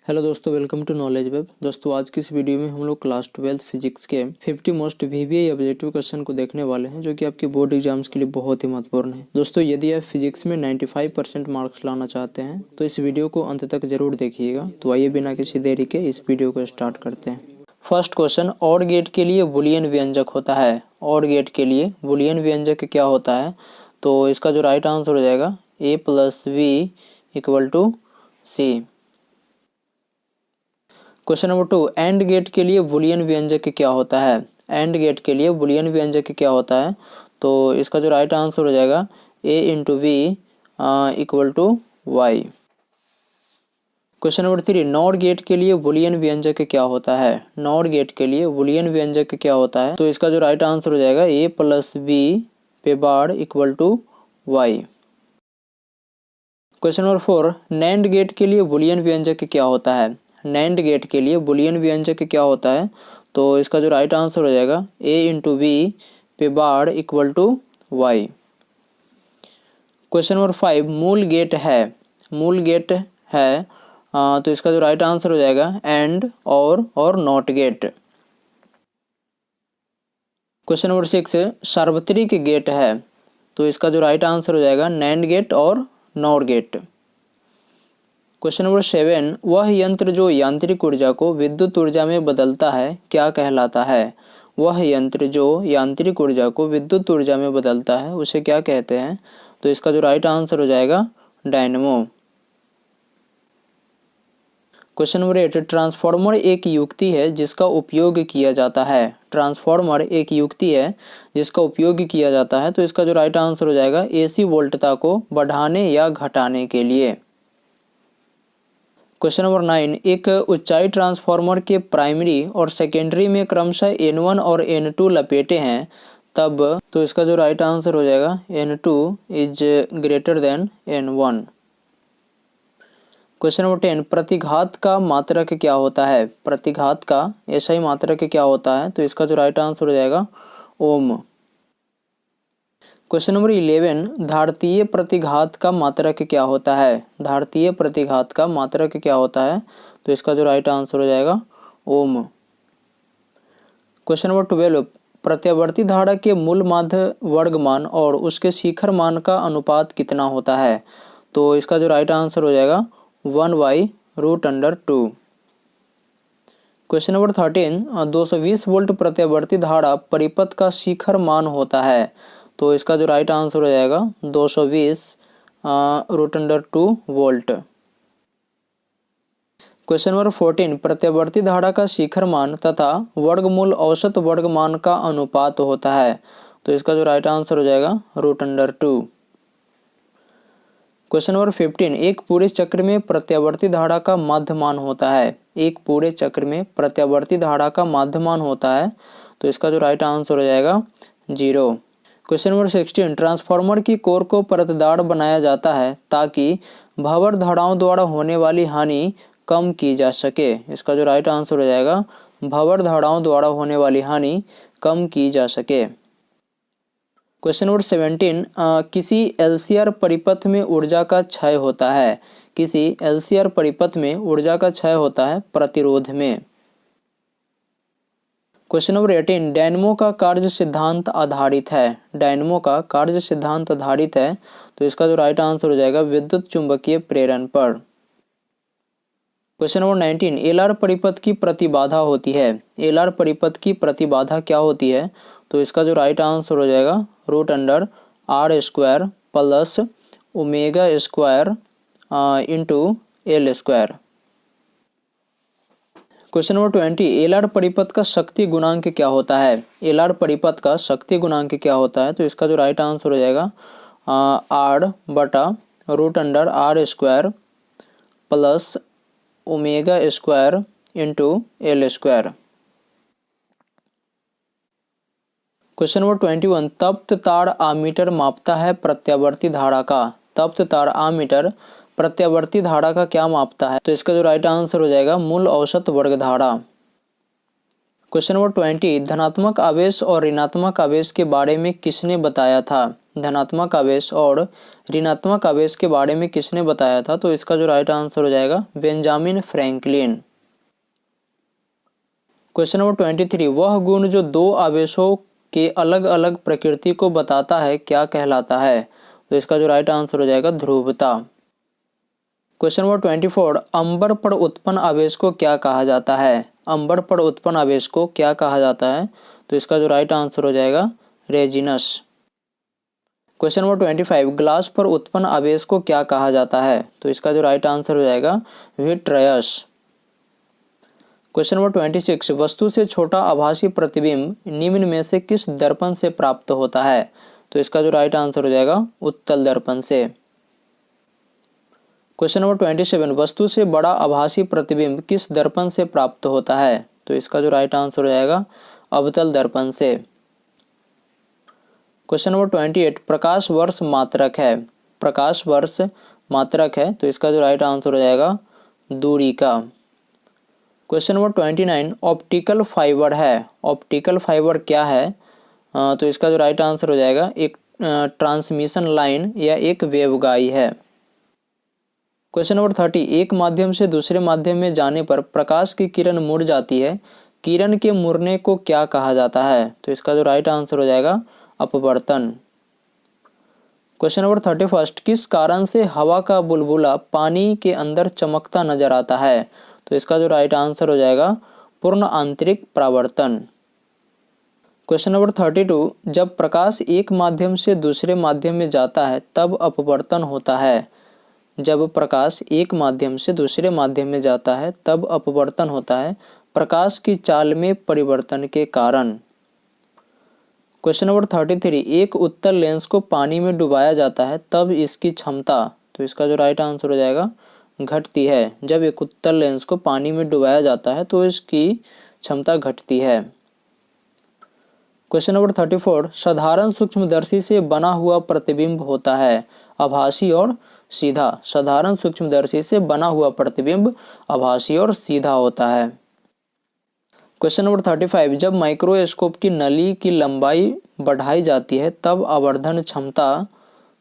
Hello दोस्तों, welcome to knowledge web. दोस्तों आज की इस वीडियो में हम लोग क्लास 12 फिजिक्स के 50 मोस्ट वीवीआई ऑब्जेक्टिव क्वेश्चन को देखने वाले हैं, जो कि आपके बोर्ड एग्जाम्स के लिए बहुत ही महत्वपूर्ण है। दोस्तों यदि आप फिजिक्स में 95% मार्क्स लाना चाहते हैं तो इस वीडियो को अंत तक जरूर देखिएगा। तो आइए बिना किसी देरी के इस वीडियो को स्टार्ट करते हैं। फर्स्ट क्वेश्चन, और गेट के लिए बूलियन व्यंजक होता है। और गेट के लिए बूलियन व्यंजक क्या होता है? तो इसका जो राइट आंसर हो जाएगा a+b = c। Question number 2, AND gate के लिए बूलियन व्यंजक क्या होता है। एंड गेट के लिए बूलियन व्यंजक क्या होता है? तो इसका जो राइट आंसर हो जाएगा a × b = y। Question number 3, not gate के लिए बूलियन व्यंजक क्या होता है। नॉट गेट के लिए बूलियन व्यंजक क्या होता है? तो इसका जो राइट आंसर हो जाएगा a+b = y। Question number 4, NAND gate के लिए बूलियन व्यंजक क्या होता है। नैंड गेट के लिए बूलियन व्यंजक क्या होता है? तो इसका जो राइट आंसर हो जाएगा a × b = y। Question number 5, मूल गेट है। मूल गेट है तो इसका जो राइट आंसर हो जाएगा एंड और नॉट गेट। क्वेश्चन नंबर 6, सार्वत्रिक गेट है। तो इसका जो राइट आंसर हो जाएगा नैंड गेट और नॉर गेट। क्वेश्चन नंबर 7, वह यंत्र जो यांत्रिक ऊर्जा को विद्युत ऊर्जा में बदलता है क्या कहलाता है। वह यंत्र जो यांत्रिक ऊर्जा को विद्युत ऊर्जा में बदलता है उसे क्या कहते हैं? तो इसका जो राइट आंसर हो जाएगा डायनेमो। क्वेश्चन नंबर 8, ट्रांसफार्मर एक युक्ति है जिसका उपयोग किया जाता है। ट्रांसफार्मर एक युक्ति है जिसका उपयोग किया जाता है। तो इसका जो राइट आंसर हो जाएगा AC वोल्टता को बढ़ाने या घटाने के लिए। क्वेश्चन नंबर 9, एक ऊंचाई ट्रांसफार्मर के प्राइमरी और सेकेंडरी में क्रमशः N1 और N2 लपेटे हैं तब। तो इसका जो राइट आंसर हो जाएगा N2 > N1। क्वेश्चन नंबर 10, प्रतिघात का मात्रक क्या होता है। प्रतिघात का SI मात्रक क्या होता है? तो इसका जो राइट आंसर हो जाएगा ओम। क्वेश्चन नंबर 11, धारतीय प्रतिघात का मात्रक क्या होता है। धारतीय प्रतिघात का मात्रक क्या होता है? तो इसका जो राइट आंसर हो जाएगा ओम। क्वेश्चन नंबर 12, प्रत्यावर्ती धारा के मूल माध्य वर्गमान और उसके शिखर मान का अनुपात कितना होता है? तो इसका जो राइट आंसर हो जाएगा 1/√2। क्वेश्चन नंबर 13, 220 वोल्ट प्रत्यावर्ती धारा परिपथ का शिखर मान होता है। तो इसका जो राइट आंसर हो जाएगा 220√2 वोल्ट। क्वेश्चन नंबर 14, प्रत्यावर्ती धारा का शिखर मान तथा वर्गमूल औसत वर्गमान का अनुपात होता है। तो इसका जो राइट आंसर हो जाएगा √2। क्वेश्चन नंबर 15, एक पूरे चक्र में प्रत्यावर्ती धारा का माध्यमान होता है। एक पूरे चक्र में प्रत्यावर्ती धारा का माध्यमान होता है। तो इसका जो राइट आंसर हो जाएगा 0। क्वेश्चन नंबर 16, ट्रांसफार्मर की कोर को परतदार बनाया जाता है ताकि भंवर धाराओं द्वारा होने वाली हानि कम की जा सके। इसका जो राइट आंसर हो जाएगा भंवर धाराओं द्वारा होने वाली हानि कम की जा सके। क्वेश्चन नंबर 17, किसी LCR परिपथ में ऊर्जा का क्षय होता है। किसी LCR परिपथ में ऊर्जा का क्षय होता है प्रतिरोध में। क्वेश्चन नंबर 18, डायनेमो का कार्य सिद्धांत आधारित है। डायनेमो का कार्य सिद्धांत आधारित है। तो इसका जो राइट आंसर हो जाएगा विद्युत चुंबकीय प्रेरण पर। क्वेश्चन नंबर 19, LR परिपथ की प्रतिबाधा होती है। LR परिपथ की प्रतिबाधा क्या होती है? तो इसका जो राइट आंसर हो जाएगा √R² + ω² × L²। Question number 20, LR परिपथ का शक्ति गुणांक क्या होता है। LR परिपथ का शक्ति गुणांक क्या होता है? तो इसका जो राइट आंसर हो जाएगा R/√R² + ω² × L²। क्वेश्चन नंबर 21, तप्त तार आमीटर मापता है प्रत्यावर्ती धारा का। तप्त तार आमीटर प्रत्यावर्ती धारा का क्या मापता है? तो इसका जो राइट आंसर हो जाएगा मूल औसत वर्ग धारा। क्वेश्चन नंबर 20, धनात्मक आवेश और ऋणात्मक आवेश के बारे में किसने बताया था। धनात्मक आवेश और ऋणात्मक आवेश के बारे में किसने बताया था? तो इसका जो राइट आंसर हो जाएगा बेंजामिन फ्रैंकलिन। क्वेश्चन नंबर 23, वह गुण जो दो आवेशों के अलग अलग प्रकृति को बताता है क्या कहलाता है? तो इसका जो राइट आंसर हो जाएगा ध्रुवता। क्वेश्चन नंबर 24, अंबर पर उत्पन्न आवेश को क्या कहा जाता है? अंबर पर उत्पन्न आवेश को क्या कहा जाता है? तो इसका जो राइट आंसर हो जाएगा रेजिनस। क्वेश्चन नंबर 25, ग्लास पर उत्पन्न आवेश को क्या कहा जाता है? तो इसका जो राइट आंसर हो जाएगा विट्रयस। क्वेश्चन नंबर 26, वस्तु से छोटा आभासी प्रतिबिंब निम्न में से किस दर्पण से प्राप्त होता है? तो इसका जो राइट आंसर हो जाएगा उत्तल दर्पण से। क्वेश्चन नंबर 27, वस्तु से बड़ा आभासी प्रतिबिंब किस दर्पण से प्राप्त होता है? तो इसका जो राइट आंसर हो जाएगा अवतल दर्पण से। क्वेश्चन नंबर 28, प्रकाश वर्ष मात्रक है। प्रकाश वर्ष मात्रक है, तो इसका जो राइट आंसर हो जाएगा दूरी का। क्वेश्चन नंबर 29, ऑप्टिकल फाइबर है। ऑप्टिकल फाइबर क्या है? तो इसका जो राइट आंसर हो जाएगा एक ट्रांसमिशन लाइन या एक वेवगाइड है। क्वेश्चन नंबर 30, एक माध्यम से दूसरे माध्यम में जाने पर प्रकाश की किरण मुड़ जाती है, किरण के मुड़ने को क्या कहा जाता है? तो इसका जो राइट आंसर हो जाएगा अपवर्तन। क्वेश्चन नंबर 31, किस कारण से हवा का बुलबुला पानी के अंदर चमकता नजर आता है? तो इसका जो राइट आंसर हो जाएगा पूर्ण आंतरिक परावर्तन। क्वेश्चन नंबर 32, जब प्रकाश एक माध्यम से दूसरे माध्यम में जाता है तब अपवर्तन होता है। जब प्रकाश एक माध्यम से दूसरे माध्यम में जाता है तब अपवर्तन होता है, प्रकाश की चाल में परिवर्तन के कारण। क्वेश्चन नंबर 33, एक उत्तल लेंस को पानी में डुबाया जाता है तब इसकी क्षमता, तो इसका जो राइट आंसर हो जाएगा घटती है। जब एक उत्तल लेंस को पानी में डुबाया जाता है तो इसकी क्षमता घटती है। क्वेश्चन नंबर 34, साधारण सूक्ष्मदर्शी से बना हुआ प्रतिबिंब होता है आभासी और सीधा। साधारण सूक्ष्मदर्शी से बना हुआ प्रतिबिंब आभासी और सीधा होता है। क्वेश्चन नंबर 35, जब माइक्रोस्कोप की नली की लंबाई बढ़ाई जाती है तब आवर्धन क्षमता,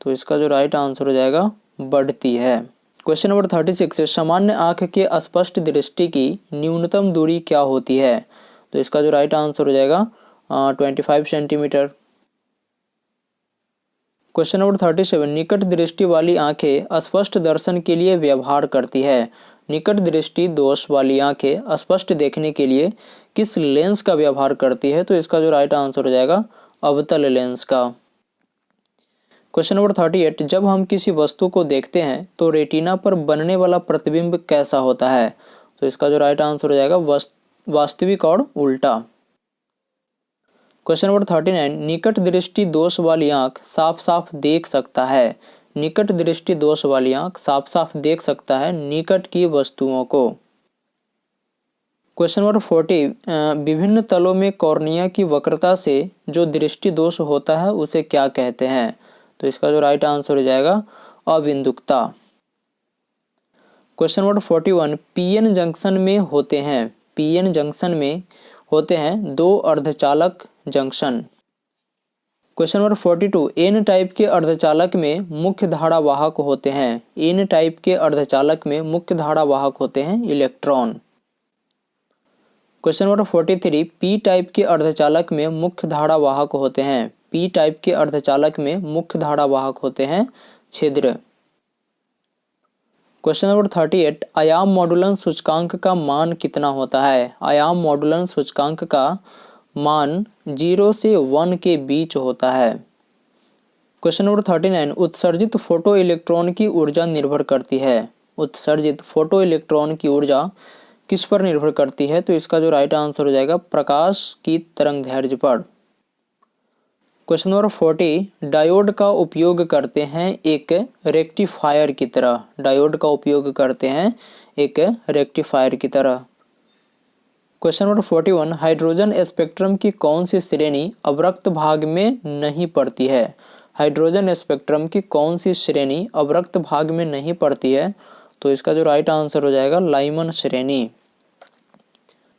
तो इसका जो राइट आंसर हो जाएगा बढ़ती है। क्वेश्चन नंबर 36, सामान्य आंख के स्पष्ट दृष्टि की न्यूनतम दूरी क्या होती है? तो इसका जो राइट आंसर हो जाएगा 25 सेंटीमीटर। क्वेश्चन नंबर 37, निकट दृष्टि वाली आंखें स्पष्ट दर्शन के लिए व्यवहार करती है। निकट दृष्टि दोष वाली आंखें स्पष्ट देखने के लिए किस लेंस का व्यवहार करती है? तो इसका जो राइट आंसर हो जाएगा अवतल लेंस का। क्वेश्चन नंबर 38, जब हम किसी वस्तु को देखते हैं तो रेटिना पर बनने वाला प्रतिबिंब कैसा होता है? तो इसका जो राइट आंसर हो जाएगा वास्तविक और उल्टा। क्वेश्चन नंबर 39, निकट दृष्टि दोष वाली आंख साफ साफ देख सकता है। निकट दृष्टि दोष वाली आंख साफ साफ देख सकता है निकट की वस्तुओं को। क्वेश्चन नंबर 40, विभिन्न तलों में कॉर्निया की वक्रता से जो दृष्टि दोष होता है उसे क्या कहते हैं? तो इसका जो राइट आंसर हो जाएगा अबिंदुकता। क्वेश्चन नंबर 41, पीएन जंक्शन में होते हैं। पीएन जंक्शन में होते हैं दो अर्धचालक जंक्शन। क्वेश्चन नंबर 42, एन टाइप के अर्धचालक में मुख्य धारा वाहक होते हैं। एन टाइप के अर्धचालक में मुख्य धारा वाहक होते हैं electron. Question number 43, P type के अर्धचालक में मुख्य धारा वाहक होते हैं। पी टाइप के अर्धचालक में मुख्य धारा वाहक होते हैं छिद्र। क्वेश्चन नंबर 38, आयाम मॉडुलन सूचकांक का मान कितना होता है? आयाम मॉडुलन सूचकांक का मान 0 से 1 के बीच होता है। क्वेश्चन नंबर 39, उत्सर्जित फोटो इलेक्ट्रॉन की ऊर्जा निर्भर करती है। उत्सर्जित फोटो इलेक्ट्रॉन की ऊर्जा किस पर निर्भर करती है? तो इसका जो राइट आंसर हो जाएगा प्रकाश की तरंगदैर्घ्य पर। क्वेश्चन नंबर 40, डायोड का उपयोग करते हैं एक रेक्टिफायर की तरह। डायोड का उपयोग करते हैं एक रेक्टिफायर की तरह। क्वेश्चन नंबर 41, हाइड्रोजन स्पेक्ट्रम की कौन सी श्रेणी अवरक्त भाग में नहीं पड़ती है? हाइड्रोजन स्पेक्ट्रम की कौन सी श्रेणी अवरक्त भाग में नहीं पड़ती है? तो इसका जो राइट आंसर हो जाएगा लाइमन श्रेणी।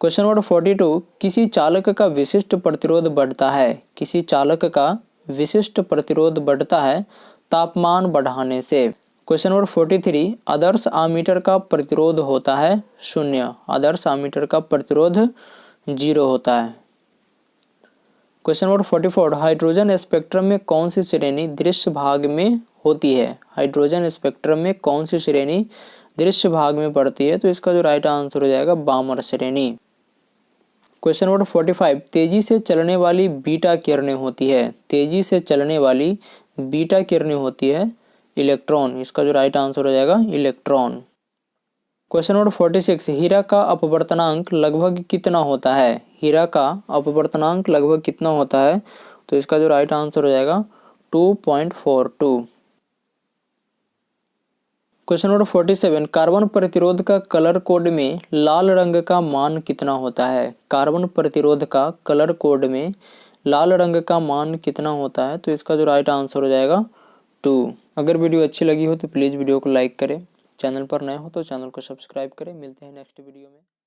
क्वेश्चन नंबर 42, किसी चालक का विशिष्ट प्रतिरोध बढ़ता है। किसी चालक का विशिष्ट प्रतिरोध बढ़ता है तापमान बढ़ाने से। क्वेश्चन नंबर 43, आदर्श आमीटर का प्रतिरोध होता है 0। आदर्श आमीटर का प्रतिरोध 0 होता है। क्वेश्चन नंबर 44, हाइड्रोजन स्पेक्ट्रम में कौन सी श्रेणी दृश्य भाग में होती है। हाइड्रोजन स्पेक्ट्रम में कौन सी श्रेणी दृश्य भाग में पड़ती है, तो इसका जो राइट आंसर हो जाएगा बामर श्रेणी। क्वेश्चन नंबर 45, तेजी से चलने वाली बीटा किरणें होती है। तेजी से चलने वाली बीटा किरणें होती है इलेक्ट्रॉन। इसका जो राइट आंसर हो जाएगा इलेक्ट्रॉन। क्वेश्चन नंबर 46, हीरा का अपवर्तनांक लगभग कितना होता है। हीरा का अपवर्तनांक लगभग कितना होता है, तो इसका जो राइट आंसर हो जाएगा 2.42। क्वेश्चन नंबर 47, कार्बन प्रतिरोध का कलर कोड में लाल रंग का मान कितना होता है। कार्बन प्रतिरोध का कलर कोड में लाल रंग का मान कितना होता है, तो इसका जो राइट आंसर हो जाएगा 2। अगर वीडियो अच्छी लगी हो तो प्लीज़ वीडियो को लाइक करें, चैनल पर नए हो तो चैनल को सब्सक्राइब करें। मिलते हैं नेक्स्ट वीडियो में।